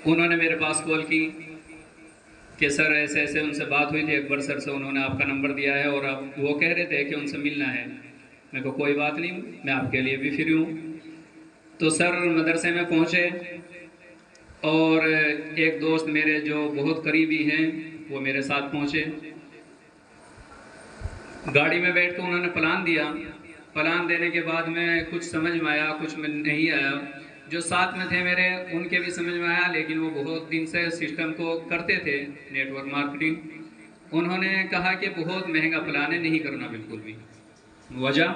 उन्होंने मेरे पास कॉल की कि सर ऐसे ऐसे उनसे बात हुई थी, अकबर सर से उन्होंने आपका नंबर दिया है और अब वो कह रहे थे कि उनसे मिलना है। मेरे को कोई बात नहीं, मैं आपके लिए भी फ्री हूँ। तो सर मदरसे में पहुँचे और एक दोस्त मेरे जो बहुत करीबी हैं वो मेरे साथ पहुँचे। गाड़ी में बैठ कर उन्होंने प्लान दिया। प्लान देने के बाद में कुछ समझ में आया, कुछ में नहीं आया। जो साथ में थे मेरे उनके भी समझ में आया, लेकिन वो बहुत दिन से सिस्टम को करते थे, नेटवर्क मार्केटिंग। उन्होंने कहा कि बहुत महंगा प्लान है, नहीं करना बिल्कुल भी। वजह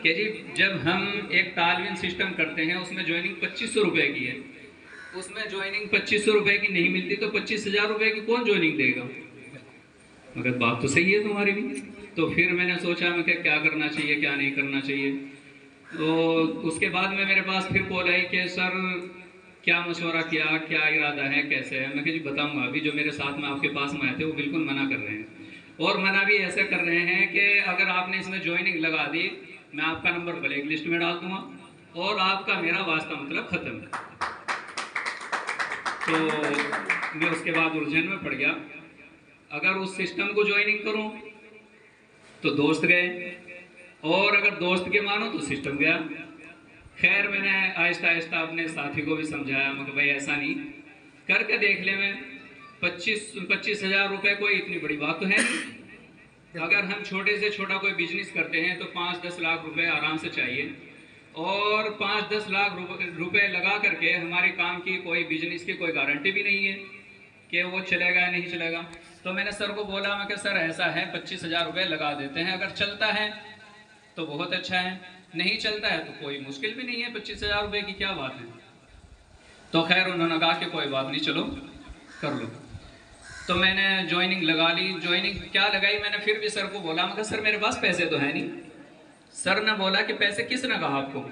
कि जी जब हम एक तालवीन सिस्टम करते हैं उसमें ज्वाइनिंग 2500 रुपये की है, उसमें ज्वाइनिंग 2500 रुपये की नहीं मिलती तो 25,000 रुपये की कौन ज्वाइनिंग देगा? मगर बात तो सही है तुम्हारी भी। तो फिर मैंने सोचा मैं क्या करना चाहिए क्या नहीं करना चाहिए। तो उसके बाद में मेरे पास फिर कॉल आई कि सर क्या मशवरा किया, क्या इरादा है, कैसे है। मैं जी बताऊंगा। अभी जो मेरे साथ में आपके पास में आए थे वो बिल्कुल मना कर रहे हैं और मना भी ऐसे कर रहे हैं कि अगर आपने इसमें ज्वाइनिंग लगा दी मैं आपका नंबर ब्लैक लिस्ट में डाल दूंगा और आपका मेरा वास्ता मतलब ख़त्म। तो मैं उसके बाद उलझन में पड़ गया। अगर उस सिस्टम को ज्वाइनिंग करूं तो दोस्त गए और अगर दोस्त के मानो तो सिस्टम गया। खैर मैंने आहिस्ता आहिस्ता अपने साथी को भी समझाया, मगर भाई ऐसा नहीं, करके देख ले। मैं 25,000 रुपये कोई इतनी बड़ी बात तो है नहीं। अगर हम छोटे से छोटा कोई बिजनेस करते हैं तो 5-10 लाख रुपए आराम से चाहिए और 5-10 लाख रुपए लगा करके हमारे काम की कोई बिजनेस की कोई गारंटी भी नहीं है कि वो चलेगा या नहीं चलेगा। तो मैंने सर को बोला, मैं कि सर ऐसा है 25,000 रुपये लगा देते हैं, अगर चलता है तो बहुत अच्छा है, नहीं चलता है तो कोई मुश्किल भी नहीं है, 25,000 रुपये की क्या बात है। तो खैर उन्होंने कहा कि कोई बात नहीं, चलो कर लो। तो मैंने ज्वाइनिंग लगा ली। ज्वाइनिंग क्या लगाई, मैंने फिर भी सर को बोला, मगर सर मेरे पास पैसे तो है नहीं। सर ने बोला कि पैसे किसने कहा आपको,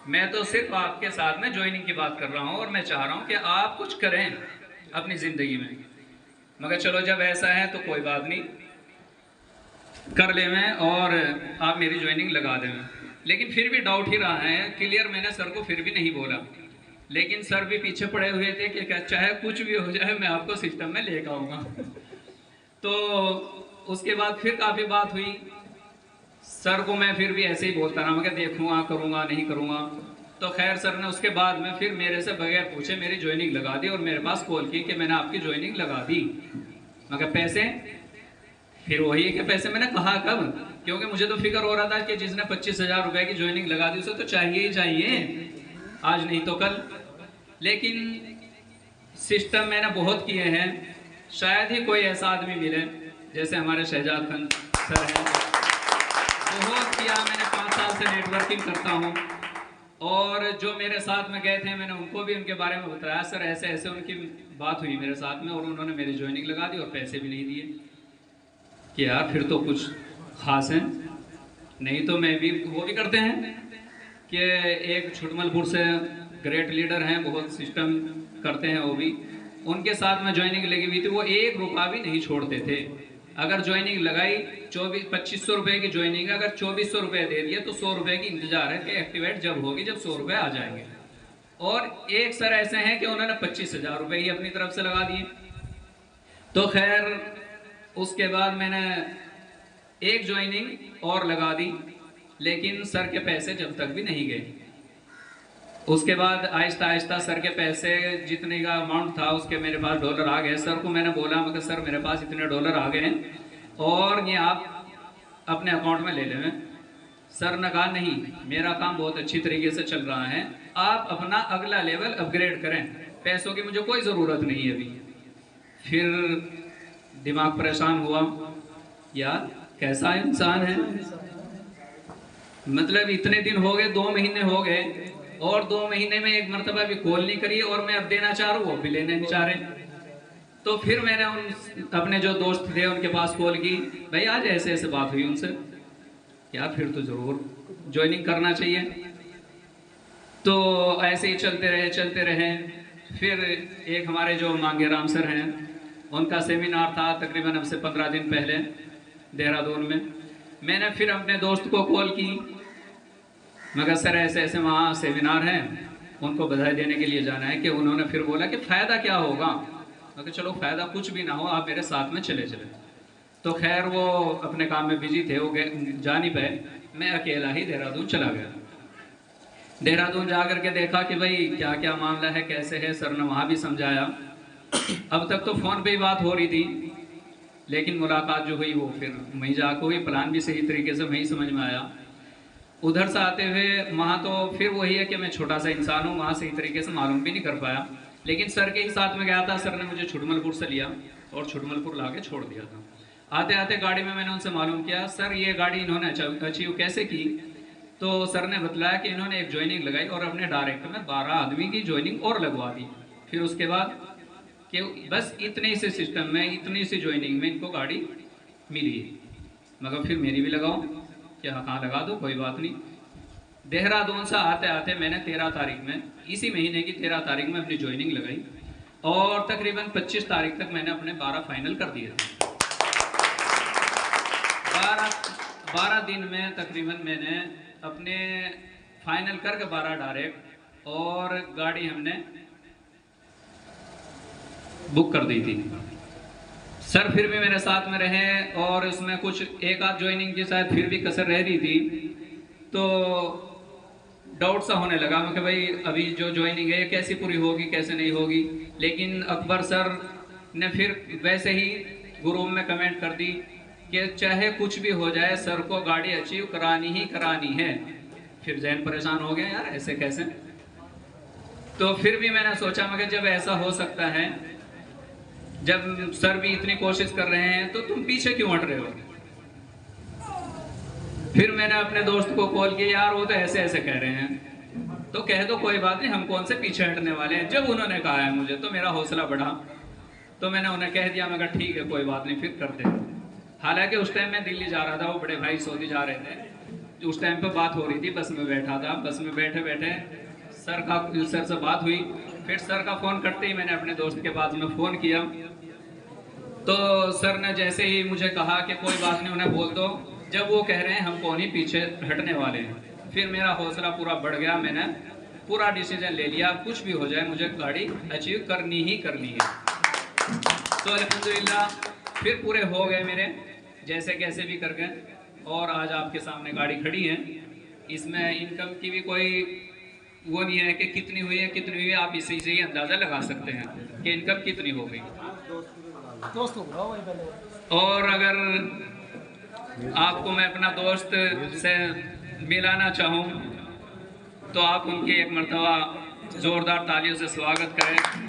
मैं तो सिर्फ आपके साथ में ज्वाइनिंग की बात कर रहा हूँ और मैं चाह रहा हूँ कि आप कुछ करें अपनी ज़िंदगी में। मगर चलो जब ऐसा है तो कोई बात नहीं, कर ले मैं और आप मेरी ज्वाइनिंग लगा दें। लेकिन फिर भी डाउट ही रहा है, क्लियर मैंने सर को फिर भी नहीं बोला। लेकिन सर भी पीछे पड़े हुए थे कि चाहे कुछ भी हो जाए मैं आपको सिस्टम में लेकर आऊँगा। तो उसके बाद फिर काफ़ी बात हुई। सर को मैं फिर भी ऐसे ही बोलता रहा, मैं देखूँगा, करूँगा, नहीं करूँगा। तो खैर सर ने उसके बाद में फिर मेरे से बगैर पूछे मेरी ज्वाइनिंग लगा दी और मेरे पास कॉल की कि मैंने आपकी ज्वाइनिंग लगा दी। मगर पैसे, फिर वही है कि पैसे मैंने कहा कब, क्योंकि मुझे तो फिक्र हो रहा था कि जिसने 25,000 रुपये की ज्वाइनिंग लगा दी उसे तो चाहिए ही चाहिए, आज नहीं तो कल। लेकिन सिस्टम मैंने बहुत किए हैं, शायद ही कोई ऐसा आदमी मिले जैसे हमारे शहजाद खान सर हैं। बहुत किया मैंने, 5 साल से नेटवर्किंग करता हूँ और जो मेरे साथ में गए थे मैंने उनको भी उनके बारे में बताया, सर ऐसे ऐसे उनकी बात हुई मेरे साथ में और उन्होंने मेरी ज्वाइनिंग लगा दी और पैसे भी नहीं दिए। कि यार फिर तो कुछ खास है, नहीं तो मैं भी, वो भी करते हैं कि एक छुटमलपुर से ग्रेट लीडर हैं, बहुत सिस्टम करते हैं वो भी, उनके साथ में ज्वाइनिंग लगी हुई थी, वो 1 रुपया भी नहीं छोड़ते थे। अगर ज्वाइनिंग लगाई 2500 रुपये की ज्वाइनिंग, अगर 2400 रुपये दे दिए तो 100 रुपये की इंतजार है कि एक्टिवेट जब होगी जब 100 रुपये आ जाएंगे। और एक सर ऐसे हैं कि उन्होंने 25,000 रुपये ही अपनी तरफ से लगा दिए। तो खैर उसके बाद मैंने एक ज्वाइनिंग और लगा दी, लेकिन सर के पैसे जब तक भी नहीं गए। उसके बाद आहिस्ता आहिस्ता सर के पैसे जितने का अमाउंट था उसके मेरे पास डॉलर आ गए। सर को मैंने बोला, मगर सर मेरे पास इतने डॉलर आ गए हैं और ये आप अपने अकाउंट में ले लें। सर ने कहा नहीं, मेरा काम बहुत अच्छी तरीके से चल रहा है, आप अपना अगला लेवल अपग्रेड करें, पैसों की मुझे कोई ज़रूरत नहीं है अभी। फिर दिमाग परेशान हुआ, यार कैसा इंसान है, मतलब इतने दिन हो गए, 2 महीने हो गए और 2 महीने में एक मरतबा भी कॉल नहीं करी और मैं अब देना चाह रहा हूँ, वो भी लेने नहीं चाह रहे। तो फिर मैंने उन अपने जो दोस्त थे उनके पास कॉल की, भाई आज ऐसे ऐसे बात हुई उनसे, यार फिर तो ज़रूर ज्वाइनिंग करना चाहिए। तो ऐसे ही चलते रहे। फिर एक हमारे जो मांगे राम सर हैं उनका सेमिनार था तकरीबन अब से 15 दिन पहले देहरादून में। मैंने फिर अपने दोस्त को कॉल की, मगर सर ऐसे ऐसे वहाँ सेमिनार है उनको बधाई देने के लिए जाना है कि उन्होंने फिर बोला कि फ़ायदा क्या होगा। मैं कहा चलो फ़ायदा कुछ भी ना हो, आप मेरे साथ में चले चले। तो खैर वो अपने काम में बिजी थे, वो जा नहीं पाए। मैं अकेला ही देहरादून चला गया। देहरादून जा कर के देखा कि भाई क्या क्या मामला है, कैसे है। सर ने वहाँ भी समझाया। अब तक तो फ़ोन पे ही बात हो रही थी, लेकिन मुलाकात जो हुई वो फिर वहीं जाकर हुई। प्लान भी सही तरीके से वहीं समझ में आया। उधर से आते हुए वहाँ तो फिर वही है कि मैं छोटा सा इंसान हूँ, वहाँ सही तरीके से मालूम भी नहीं कर पाया। लेकिन सर के ही साथ में गया था। सर ने मुझे छुटमलपुर से लिया और छुटमलपुर ला के छोड़ दिया था। आते आते गाड़ी में मैंने उनसे मालूम किया, सर ये गाड़ी इन्होंने अचीव कैसे की। तो सर ने बतलाया कि इन्होंने एक ज्वाइनिंग लगाई और अपने डायरेक्ट में 12 आदमी की ज्वाइनिंग और लगवा दी। फिर उसके बाद कि बस इतने से सिस्टम में, इतनी सी ज्वाइनिंग में इनको गाड़ी मिली। मगर फिर मेरी भी लगाओ, क्या हाँ लगा दो, कोई बात नहीं। देहरादून से आते आते मैंने 13 तारीख में, इसी महीने की 13 तारीख में अपनी ज्वाइनिंग लगाई और तकरीबन 25 तारीख तक मैंने अपने 12 फाइनल कर दिए थे। 12 दिन में तकरीबन मैंने अपने फाइनल करके 12 डायरेक्ट और गाड़ी हमने बुक कर दी थी। सर फिर भी मेरे साथ में रहे और उसमें कुछ एक आध ज्वाइनिंग की शायद फिर भी कसर रह रही थी। तो डाउट सा होने लगा मैं कि भाई अभी जो ज्वाइनिंग है कैसी पूरी होगी, कैसे नहीं होगी। लेकिन अकबर सर ने फिर वैसे ही ग्रुप में कमेंट कर दी कि चाहे कुछ भी हो जाए सर को गाड़ी अचीव करानी ही करानी है। फिर जहन परेशान हो गया, यार ऐसे कैसे। तो फिर भी मैंने सोचा मैं जब ऐसा हो सकता है, जब सर भी इतनी कोशिश कर रहे हैं तो तुम पीछे क्यों हट रहे हो। फिर मैंने अपने दोस्त को कॉल किया, यार वो तो ऐसे ऐसे कह रहे हैं। तो कह दो कोई बात नहीं, हम कौन से पीछे हटने वाले हैं। जब उन्होंने कहा है मुझे तो मेरा हौसला बढ़ा। तो मैंने उन्हें कह दिया, मैं कहा ठीक है कोई बात नहीं, फिर करते हैं। हालांकि उस टाइम मैं दिल्ली जा रहा था, वो बड़े भाई सऊदी जा रहे थे। उस टाइम पर बात हो रही थी, बस में बैठा था। बस में बैठे बैठे सर से बात हुई। फिर सर का फ़ोन करते ही मैंने अपने दोस्त के पास में फ़ोन किया। तो सर ने जैसे ही मुझे कहा कि कोई बात नहीं उन्हें बोल दो, जब वो कह रहे हैं हम कौन ही पीछे हटने वाले हैं, फिर मेरा हौसला पूरा बढ़ गया। मैंने पूरा डिसीजन ले लिया, कुछ भी हो जाए मुझे गाड़ी अचीव करनी ही करनी है। तो अल्हम्दुलिल्लाह फिर पूरे हो गए मेरे, जैसे कैसे भी कर गए। और आज आपके सामने गाड़ी खड़ी है। इसमें इनकम की भी कोई वो नहीं है कि कितनी हुई है कितनी हुई है, आप इसी से ही अंदाज़ा लगा सकते हैं कि इनकम कितनी हो गई। और अगर आपको मैं अपना दोस्त से मिलाना चाहूँ तो आप उनके एक मर्तबा ज़ोरदार तालियों से स्वागत करें।